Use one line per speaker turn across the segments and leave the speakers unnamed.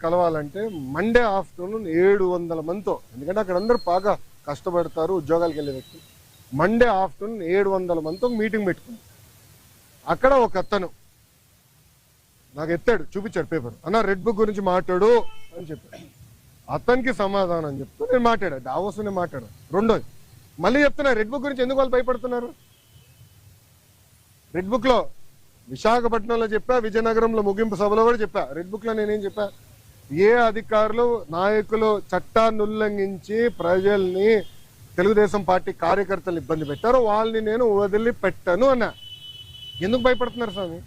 కలవాలంటే Monday afternoon 700 మందితో, ఎందుకంటే అక్కడ అందరూ బాగా కష్టపడతారు ఉద్యోగాలకు వెళ్ళే వ్యక్తులు. మండే ఆఫ్టర్నూన్ 700 మందితో మీటింగ్ పెట్టుకున్నాం. అక్కడ ఒక అతను నాకు ఎత్తాడు, చూపించాడు పేపర్, అన్న రెడ్ బుక్ గురించి మాట్లాడు అని చెప్పాడు. అతనికి సమాధానం చెప్తూ నేను మాట్లాడా, డావోస్ నేను మాట్లాడా. రెండోది మళ్ళీ చెప్తున్నా, రెడ్ బుక్ గురించి ఎందుకు వాళ్ళు భయపడుతున్నారు? రెడ్ బుక్ లో విశాఖపట్నంలో చెప్పా, విజయనగరంలో ముగింపు సభలో కూడా చెప్పా. రెడ్ బుక్ లో నేనేం చెప్పా, ఏ అధికారులు నాయకులు చట్టాన్ని ఉల్లంఘించి ప్రజల్ని, తెలుగుదేశం పార్టీ కార్యకర్తలు ఇబ్బంది పెట్టారో వాళ్ళని నేను వదిలిపెట్టను అన్నా. ఎందుకు భయపడుతున్నారు స్వామి?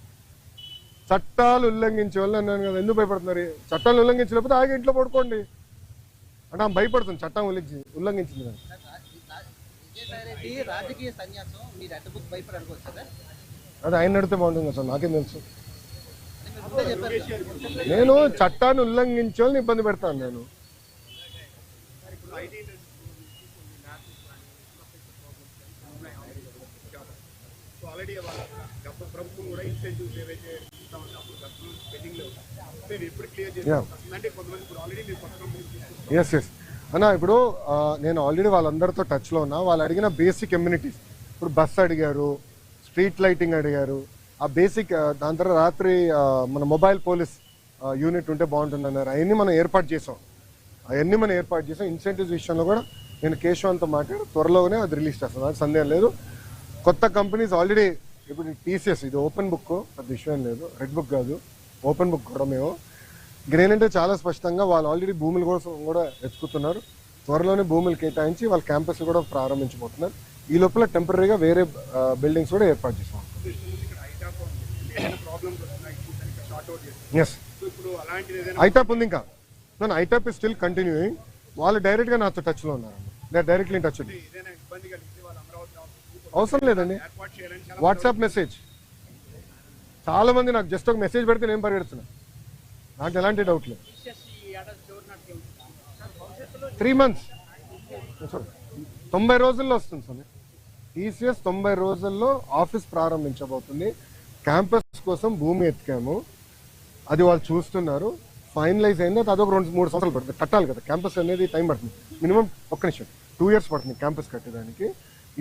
చట్టాలు ఉల్లంఘించే వాళ్ళు అన్నాను కదా, ఎందుకు భయపడుతున్నారు? చట్టాలు ఉల్లంఘించలేకపోతే ఆగి ఇంట్లో పడుకోండి అంటే ఆమె భయపడుతుంది చట్టం ఉల్లంఘించింది కదా. అది ఆయన నడితే బాగుంటుంది కదా సార్, నాకేం తెలుసు. నేను చట్టాన్ని ఉల్లంఘించే వాళ్ళని ఇబ్బంది పెడతాను. నేను ఎస్ అన్నా, ఇప్పుడు నేను ఆల్రెడీ వాళ్ళందరితో టచ్లో ఉన్నా. వాళ్ళు అడిగిన బేసిక్ ఎమ్యూనిటీస్, ఇప్పుడు బస్ అడిగారు, స్ట్రీట్ లైటింగ్ అడిగారు, ఆ బేసిక్. దాని తర్వాత రాత్రి మన మొబైల్ పోలీస్ యూనిట్ ఉంటే బాగుంటుంది అన్నారు. అవన్నీ మనం ఏర్పాటు చేసాం. ఇన్సెంటివ్స్ విషయంలో కూడా నేను కేశవంతో మాట్లాడి త్వరలోనే అది రిలీజ్ చేస్తాను, నాకు సందేహం లేదు. కొత్త కంపెనీస్ ఆల్రెడీ, ఇప్పుడు టీసీఎస్ ఇది ఓపెన్ బుక్, పెద్ద విషయం లేదు, రెడ్ బుక్ కాదు, ఓపెన్ బుక్ కూడా మేము. గ్రేనంటే చాలా స్పష్టంగా వాళ్ళు ఆల్రెడీ భూముల కోసం కూడా ఎత్తుకుతున్నారు. త్వరలోనే భూములు కేటాయించి వాళ్ళ క్యాంపస్ కూడా ప్రారంభించబోతున్నారు. ఈ లోపల టెంపరీగా వేరే బిల్డింగ్స్ కూడా ఏర్పాటు చేసాం. ఎస్, ఐటాప్ ఉంది ఇంకా. ఐటాప్ ఇస్ స్టిల్ కంటిన్యూయింగ్. వాళ్ళు డైరెక్ట్గా నాతో టచ్లో ఉన్నారు. They are directly in touch. అవసరం లేదండి, వాట్సాప్ మెసేజ్. చాలా మంది నాకు జస్ట్ ఒక మెసేజ్ పెడితే నేను పరిగెడుతున్నా, నాకు ఎలాంటి డౌట్ లేదు. 3 months 90 రోజుల్లో వస్తుంది సార్. టీసీఎస్ 90 రోజుల్లో ఆఫీస్ ప్రారంభించబోతుంది. క్యాంపస్ కోసం భూమి ఎత్తికాము, అది వాళ్ళు చూస్తున్నారు. ఫైనలైజ్ అయింది, అదొక 2-3 సంవత్సరాలు పడుతుంది. కట్టాలి కదా క్యాంపస్ అనేది, టైం పడుతుంది. మినిమం 2 years పడుతుంది క్యాంపస్ కట్టడానికి.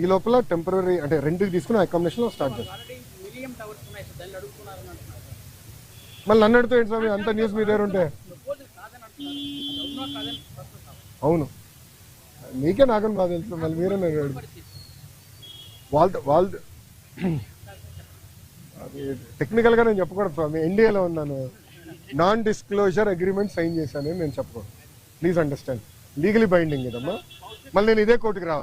ఈ లోపల టెంపరీ అంటే రెంట్కి తీసుకుని అకామిడేషన్ స్టార్ట్ చేస్తాం. మళ్ళీ నన్ను అడుగుతూ ఏంటి స్వామి, అంత న్యూస్ మీ దగ్గర ఉంటే? అవును, మీకే నాకని బాగా తెలుసు, మళ్ళీ మీరే అడిగాడు. వాళ్ళు టెక్నికల్గా నేను చెప్పకూడదు స్వామి, ఇండియాలో ఉన్నాను, నాన్ డిస్క్లోజర్ అగ్రిమెంట్ సైన్ చేశాను నేను చెప్పకూడదు. ప్లీజ్ అండర్స్టాండ్, లీగలీ బైండింగ్ ఇదమ్మా. మళ్ళీ నేను ఇదే కోర్టుకి రావాలి.